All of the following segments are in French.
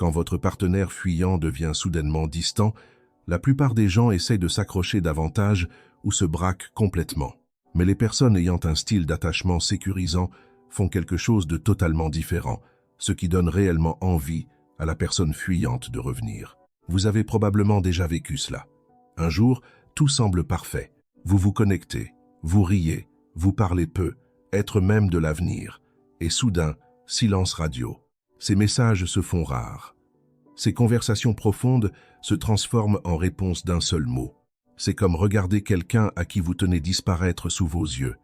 Quand votre partenaire fuyant devient soudainement distant, la plupart des gens essayent de s'accrocher davantage ou se braquent complètement. Mais les personnes ayant un style d'attachement sécurisant font quelque chose de totalement différent, ce qui donne réellement envie à la personne fuyante de revenir. Vous avez probablement déjà vécu cela. Un jour, tout semble parfait. Vous vous connectez, vous riez, vous parlez peu, être même de l'avenir. Et soudain, silence radio. Ces messages se font rares. Ces conversations profondes se transforment en réponse d'un seul mot. C'est comme regarder quelqu'un à qui vous tenez disparaître sous vos yeux,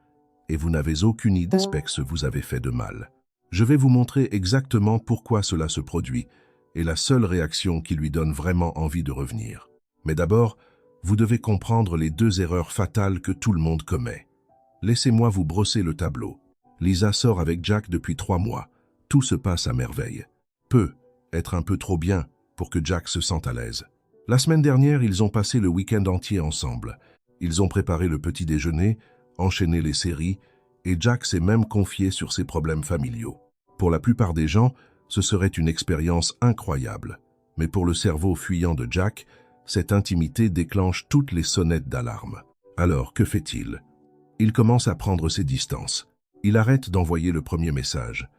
et vous n'avez aucune idée que ce vous avez fait de mal. Je vais vous montrer exactement pourquoi cela se produit, et la seule réaction qui lui donne vraiment envie de revenir. Mais d'abord, vous devez comprendre les deux erreurs fatales que tout le monde commet. Laissez-moi vous brosser le tableau. Lisa sort avec Jack depuis 3 mois. Tout se passe à merveille. Être un peu trop bien pour que Jack se sente à l'aise. La semaine dernière, ils ont passé le week-end entier ensemble. Ils ont préparé le petit déjeuner, enchaîné les séries, et Jack s'est même confié sur ses problèmes familiaux. Pour la plupart des gens, ce serait une expérience incroyable. Mais pour le cerveau fuyant de Jack, cette intimité déclenche toutes les sonnettes d'alarme. Alors, que fait-il? Il commence à prendre ses distances. Il arrête d'envoyer le premier message.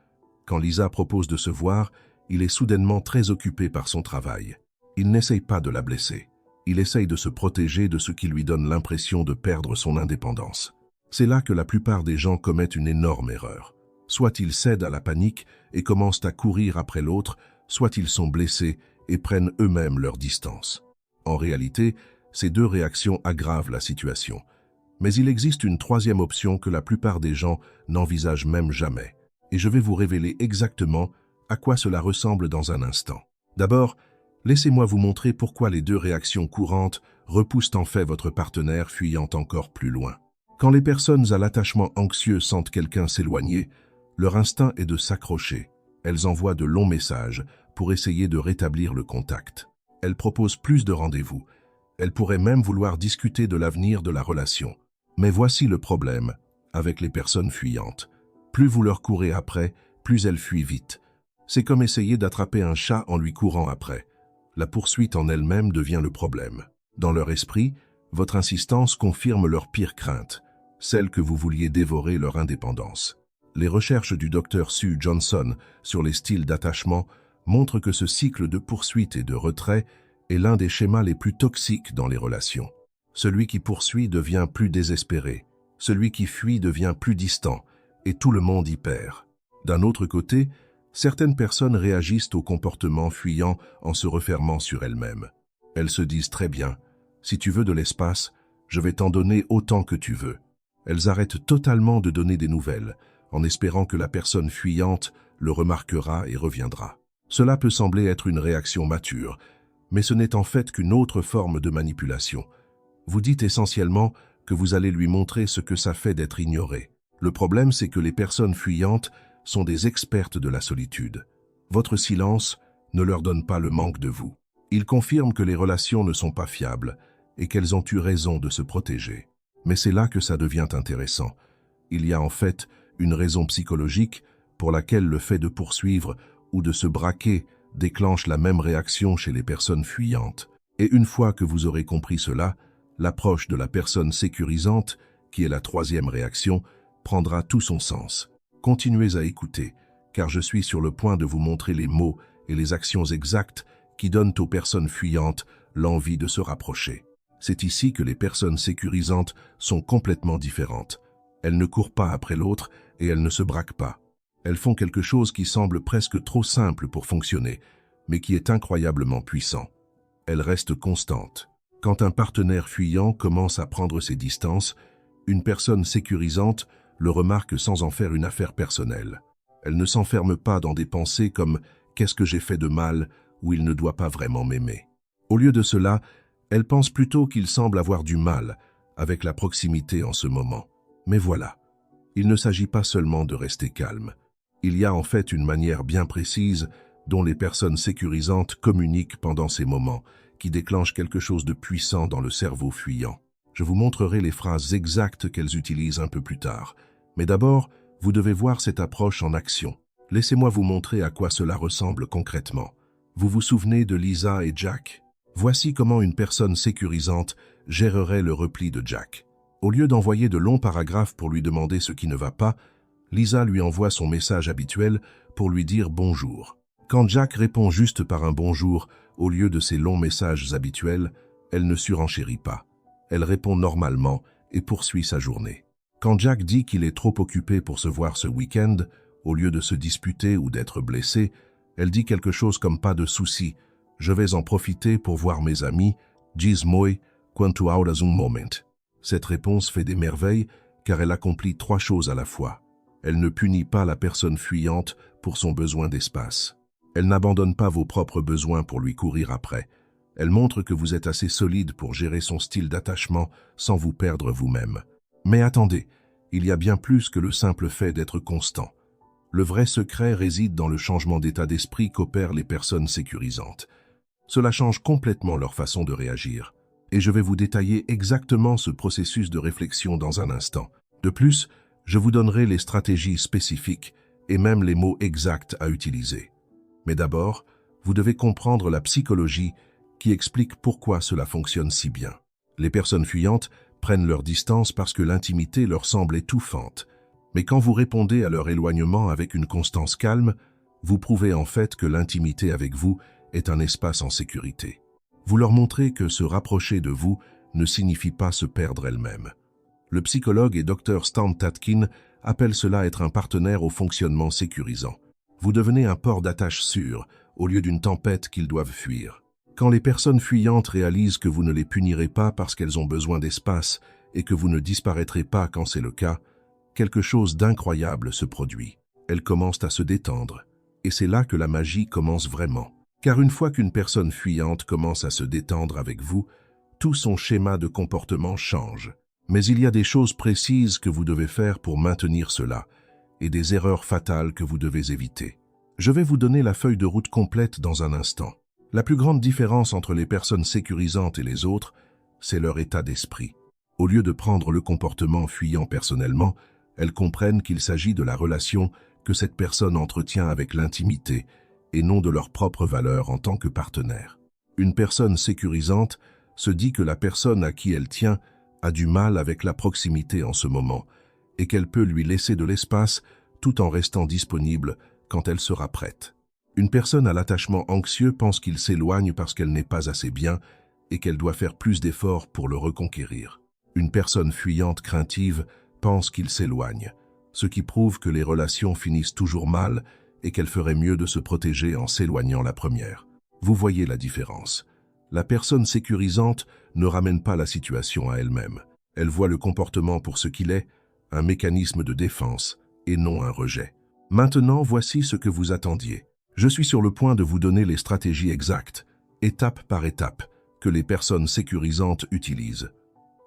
Quand Lisa propose de se voir, il est soudainement très occupé par son travail. Il n'essaye pas de la blesser. Il essaye de se protéger de ce qui lui donne l'impression de perdre son indépendance. C'est là que la plupart des gens commettent une énorme erreur. Soit ils cèdent à la panique et commencent à courir après l'autre, soit ils sont blessés et prennent eux-mêmes leur distance. En réalité, ces deux réactions aggravent la situation. Mais il existe une troisième option que la plupart des gens n'envisagent même jamais. Et je vais vous révéler exactement à quoi cela ressemble dans un instant. D'abord, laissez-moi vous montrer pourquoi les deux réactions courantes repoussent en fait votre partenaire fuyant encore plus loin. Quand les personnes à l'attachement anxieux sentent quelqu'un s'éloigner, leur instinct est de s'accrocher. Elles envoient de longs messages pour essayer de rétablir le contact. Elles proposent plus de rendez-vous. Elles pourraient même vouloir discuter de l'avenir de la relation. Mais voici le problème avec les personnes fuyantes. Plus vous leur courez après, plus elles fuient vite. C'est comme essayer d'attraper un chat en lui courant après. La poursuite en elle-même devient le problème. Dans leur esprit, votre insistance confirme leur pire crainte, celle que vous vouliez dévorer leur indépendance. Les recherches du Dr Sue Johnson sur les styles d'attachement montrent que ce cycle de poursuite et de retrait est l'un des schémas les plus toxiques dans les relations. Celui qui poursuit devient plus désespéré, celui qui fuit devient plus distant, et tout le monde y perd. D'un autre côté, certaines personnes réagissent au comportement fuyant en se refermant sur elles-mêmes. Elles se disent très bien, si tu veux de l'espace, je vais t'en donner autant que tu veux. Elles arrêtent totalement de donner des nouvelles, en espérant que la personne fuyante le remarquera et reviendra. Cela peut sembler être une réaction mature, mais ce n'est en fait qu'une autre forme de manipulation. Vous dites essentiellement que vous allez lui montrer ce que ça fait d'être ignoré. Le problème, c'est que les personnes fuyantes sont des expertes de la solitude. Votre silence ne leur donne pas le manque de vous. Il confirme que les relations ne sont pas fiables et qu'elles ont eu raison de se protéger. Mais c'est là que ça devient intéressant. Il y a en fait une raison psychologique pour laquelle le fait de poursuivre ou de se braquer déclenche la même réaction chez les personnes fuyantes. Et une fois que vous aurez compris cela, l'approche de la personne sécurisante, qui est la troisième réaction, prendra tout son sens. Continuez à écouter, car je suis sur le point de vous montrer les mots et les actions exactes qui donnent aux personnes fuyantes l'envie de se rapprocher. C'est ici que les personnes sécurisantes sont complètement différentes. Elles ne courent pas après l'autre et elles ne se braquent pas. Elles font quelque chose qui semble presque trop simple pour fonctionner, mais qui est incroyablement puissant. Elles restent constantes. Quand un partenaire fuyant commence à prendre ses distances, une personne sécurisante le remarque sans en faire une affaire personnelle. Elle ne s'enferme pas dans des pensées comme « qu'est-ce que j'ai fait de mal » ou « il ne doit pas vraiment m'aimer ». Au lieu de cela, elle pense plutôt qu'il semble avoir du mal avec la proximité en ce moment. Mais voilà, il ne s'agit pas seulement de rester calme. Il y a en fait une manière bien précise dont les personnes sécurisantes communiquent pendant ces moments, qui déclenchent quelque chose de puissant dans le cerveau fuyant. Je vous montrerai les phrases exactes qu'elles utilisent un peu plus tard. Mais d'abord, vous devez voir cette approche en action. Laissez-moi vous montrer à quoi cela ressemble concrètement. Vous vous souvenez de Lisa et Jack? Voici comment une personne sécurisante gérerait le repli de Jack. Au lieu d'envoyer de longs paragraphes pour lui demander ce qui ne va pas, Lisa lui envoie son message habituel pour lui dire bonjour. Quand Jack répond juste par un bonjour au lieu de ses longs messages habituels, elle ne surenchérit pas. Elle répond normalement et poursuit sa journée. Quand Jack dit qu'il est trop occupé pour se voir ce week-end, au lieu de se disputer ou d'être blessé, elle dit quelque chose comme « pas de souci, je vais en profiter pour voir mes amis, diz moi, quanto horas un moment ». Cette réponse fait des merveilles car elle accomplit 3 choses à la fois. Elle ne punit pas la personne fuyante pour son besoin d'espace. Elle n'abandonne pas vos propres besoins pour lui courir après. Elle montre que vous êtes assez solide pour gérer son style d'attachement sans vous perdre vous-même. Mais attendez, il y a bien plus que le simple fait d'être constant. Le vrai secret réside dans le changement d'état d'esprit qu'opèrent les personnes sécurisantes. Cela change complètement leur façon de réagir. Et je vais vous détailler exactement ce processus de réflexion dans un instant. De plus, je vous donnerai les stratégies spécifiques et même les mots exacts à utiliser. Mais d'abord, vous devez comprendre la psychologie qui explique pourquoi cela fonctionne si bien. Les personnes fuyantes prennent leur distance parce que l'intimité leur semble étouffante. Mais quand vous répondez à leur éloignement avec une constance calme, vous prouvez en fait que l'intimité avec vous est un espace en sécurité. Vous leur montrez que se rapprocher de vous ne signifie pas se perdre elle-même. Le psychologue et Dr Stan Tatkin appelle cela être un partenaire au fonctionnement sécurisant. Vous devenez un port d'attache sûr, au lieu d'une tempête qu'ils doivent fuir. Quand les personnes fuyantes réalisent que vous ne les punirez pas parce qu'elles ont besoin d'espace et que vous ne disparaîtrez pas quand c'est le cas, quelque chose d'incroyable se produit. Elles commencent à se détendre. Et c'est là que la magie commence vraiment. Car une fois qu'une personne fuyante commence à se détendre avec vous, tout son schéma de comportement change. Mais il y a des choses précises que vous devez faire pour maintenir cela, et des erreurs fatales que vous devez éviter. Je vais vous donner la feuille de route complète dans un instant. La plus grande différence entre les personnes sécurisantes et les autres, c'est leur état d'esprit. Au lieu de prendre le comportement fuyant personnellement, elles comprennent qu'il s'agit de la relation que cette personne entretient avec l'intimité, et non de leur propre valeur en tant que partenaire. Une personne sécurisante se dit que la personne à qui elle tient a du mal avec la proximité en ce moment et qu'elle peut lui laisser de l'espace tout en restant disponible quand elle sera prête. Une personne à l'attachement anxieux pense qu'il s'éloigne parce qu'elle n'est pas assez bien et qu'elle doit faire plus d'efforts pour le reconquérir. Une personne fuyante craintive pense qu'il s'éloigne, ce qui prouve que les relations finissent toujours mal et qu'elle ferait mieux de se protéger en s'éloignant la première. Vous voyez la différence. La personne sécurisante ne ramène pas la situation à elle-même. Elle voit le comportement pour ce qu'il est, un mécanisme de défense et non un rejet. Maintenant, voici ce que vous attendiez. Je suis sur le point de vous donner les stratégies exactes, étape par étape, que les personnes sécurisantes utilisent.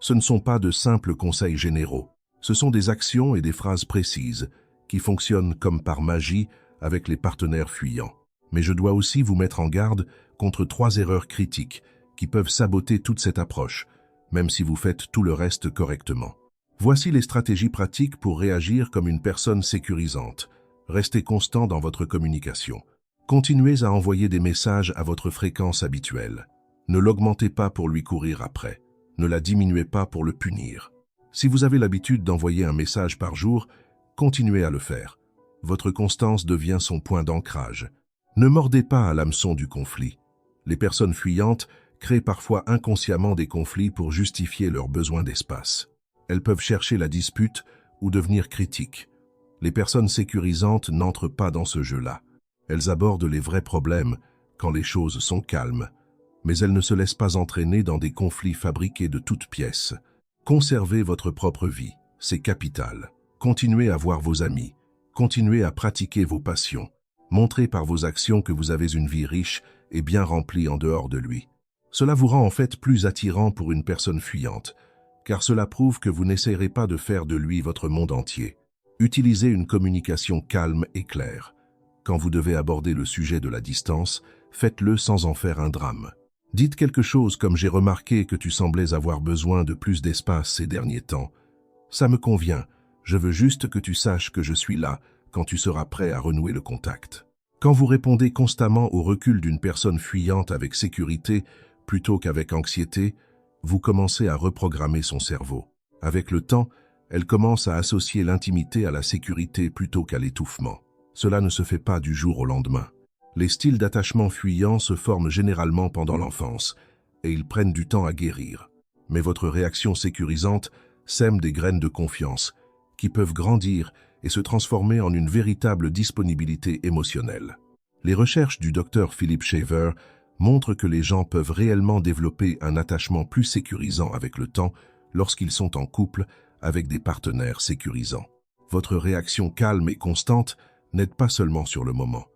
Ce ne sont pas de simples conseils généraux. Ce sont des actions et des phrases précises qui fonctionnent comme par magie avec les partenaires fuyants. Mais je dois aussi vous mettre en garde contre 3 erreurs critiques qui peuvent saboter toute cette approche, même si vous faites tout le reste correctement. Voici les stratégies pratiques pour réagir comme une personne sécurisante. Restez constant dans votre communication. Continuez à envoyer des messages à votre fréquence habituelle. Ne l'augmentez pas pour lui courir après. Ne la diminuez pas pour le punir. Si vous avez l'habitude d'envoyer un message par jour, continuez à le faire. Votre constance devient son point d'ancrage. Ne mordez pas à l'hameçon du conflit. Les personnes fuyantes créent parfois inconsciemment des conflits pour justifier leurs besoins d'espace. Elles peuvent chercher la dispute ou devenir critiques. Les personnes sécurisantes n'entrent pas dans ce jeu-là. Elles abordent les vrais problèmes quand les choses sont calmes, mais elles ne se laissent pas entraîner dans des conflits fabriqués de toutes pièces. Conservez votre propre vie, c'est capital. Continuez à voir vos amis. Continuez à pratiquer vos passions. Montrez par vos actions que vous avez une vie riche et bien remplie en dehors de lui. Cela vous rend en fait plus attirant pour une personne fuyante, car cela prouve que vous n'essayerez pas de faire de lui votre monde entier. Utilisez une communication calme et claire. Quand vous devez aborder le sujet de la distance, faites-le sans en faire un drame. Dites quelque chose comme « J'ai remarqué que tu semblais avoir besoin de plus d'espace ces derniers temps. Ça me convient. Je veux juste que tu saches que je suis là quand tu seras prêt à renouer le contact. » Quand vous répondez constamment au recul d'une personne fuyante avec sécurité plutôt qu'avec anxiété, vous commencez à reprogrammer son cerveau. Avec le temps, elle commence à associer l'intimité à la sécurité plutôt qu'à l'étouffement. Cela ne se fait pas du jour au lendemain. Les styles d'attachement fuyant se forment généralement pendant l'enfance, et ils prennent du temps à guérir. Mais votre réaction sécurisante sème des graines de confiance, qui peuvent grandir et se transformer en une véritable disponibilité émotionnelle. Les recherches du Dr Philip Shaver montrent que les gens peuvent réellement développer un attachement plus sécurisant avec le temps lorsqu'ils sont en couple avec des partenaires sécurisants. Votre réaction calme et constante n'aide pas seulement sur le moment.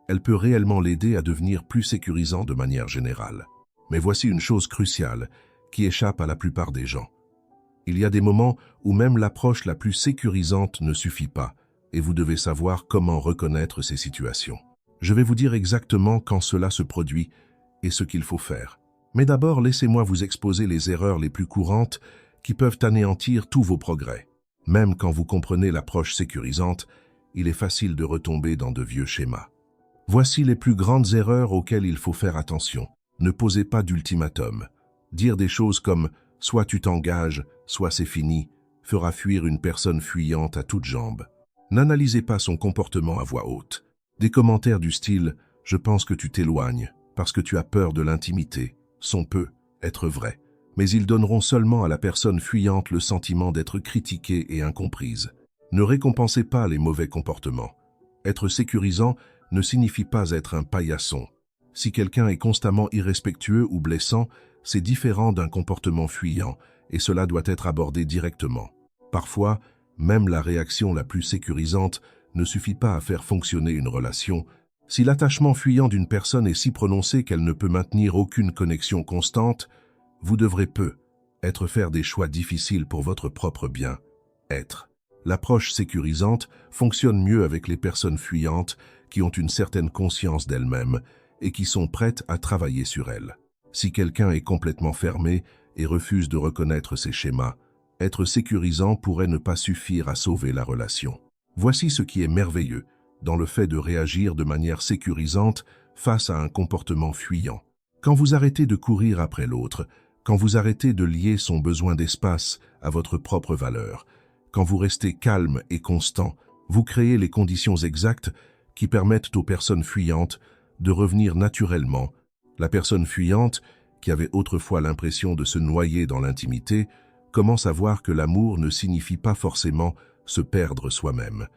Elle peut réellement l'aider à devenir plus sécurisant de manière générale. Mais voici une chose cruciale qui échappe à la plupart des gens. Il y a des moments où même l'approche la plus sécurisante ne suffit pas, et vous devez savoir comment reconnaître ces situations. Je vais vous dire exactement quand cela se produit et ce qu'il faut faire. Mais d'abord, laissez-moi vous exposer les erreurs les plus courantes qui peuvent anéantir tous vos progrès. Même quand vous comprenez l'approche sécurisante, il est facile de retomber dans de vieux schémas. Voici les plus grandes erreurs auxquelles il faut faire attention. Ne posez pas d'ultimatum. Dire des choses comme « soit tu t'engages, soit c'est fini » fera fuir une personne fuyante à toutes jambes. N'analysez pas son comportement à voix haute. Des commentaires du style « je pense que tu t'éloignes parce que tu as peur de l'intimité » peut être vrais, mais ils donneront seulement à la personne fuyante le sentiment d'être critiquée et incomprise. Ne récompensez pas les mauvais comportements. Être sécurisant ne signifie pas être un paillasson. Si quelqu'un est constamment irrespectueux ou blessant, c'est différent d'un comportement fuyant, et cela doit être abordé directement. Parfois, même la réaction la plus sécurisante ne suffit pas à faire fonctionner une relation. Si l'attachement fuyant d'une personne est si prononcé qu'elle ne peut maintenir aucune connexion constante, vous devrez faire des choix difficiles pour votre propre bien-être. L'approche sécurisante fonctionne mieux avec les personnes fuyantes qui ont une certaine conscience d'elles-mêmes et qui sont prêtes à travailler sur elles. Si quelqu'un est complètement fermé et refuse de reconnaître ses schémas, être sécurisant pourrait ne pas suffire à sauver la relation. Voici ce qui est merveilleux dans le fait de réagir de manière sécurisante face à un comportement fuyant. Quand vous arrêtez de courir après l'autre, quand vous arrêtez de lier son besoin d'espace à votre propre valeur, quand vous restez calme et constant, vous créez les conditions exactes qui permettent aux personnes fuyantes de revenir naturellement. La personne fuyante, qui avait autrefois l'impression de se noyer dans l'intimité, commence à voir que l'amour ne signifie pas forcément se perdre soi-même.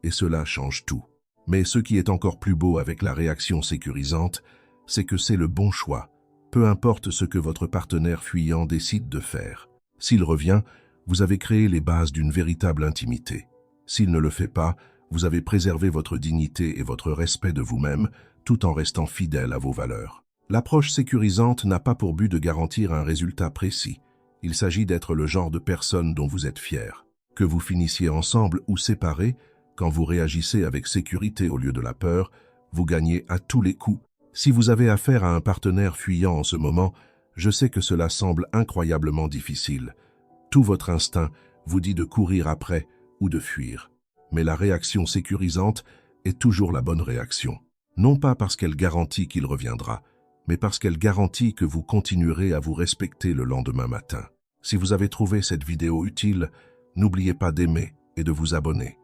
Et cela change tout. Mais ce qui est encore plus beau avec la réaction sécurisante, c'est que c'est le bon choix, peu importe ce que votre partenaire fuyant décide de faire. S'il revient, vous avez créé les bases d'une véritable intimité. S'il ne le fait pas, vous avez préservé votre dignité et votre respect de vous-même, tout en restant fidèle à vos valeurs. L'approche sécurisante n'a pas pour but de garantir un résultat précis. Il s'agit d'être le genre de personne dont vous êtes fier. Que vous finissiez ensemble ou séparés, quand vous réagissez avec sécurité au lieu de la peur, vous gagnez à tous les coups. Si vous avez affaire à un partenaire fuyant en ce moment, je sais que cela semble incroyablement difficile. Tout votre instinct vous dit de courir après ou de fuir. Mais la réaction sécurisante est toujours la bonne réaction. Non pas parce qu'elle garantit qu'il reviendra, mais parce qu'elle garantit que vous continuerez à vous respecter le lendemain matin. Si vous avez trouvé cette vidéo utile, n'oubliez pas d'aimer et de vous abonner.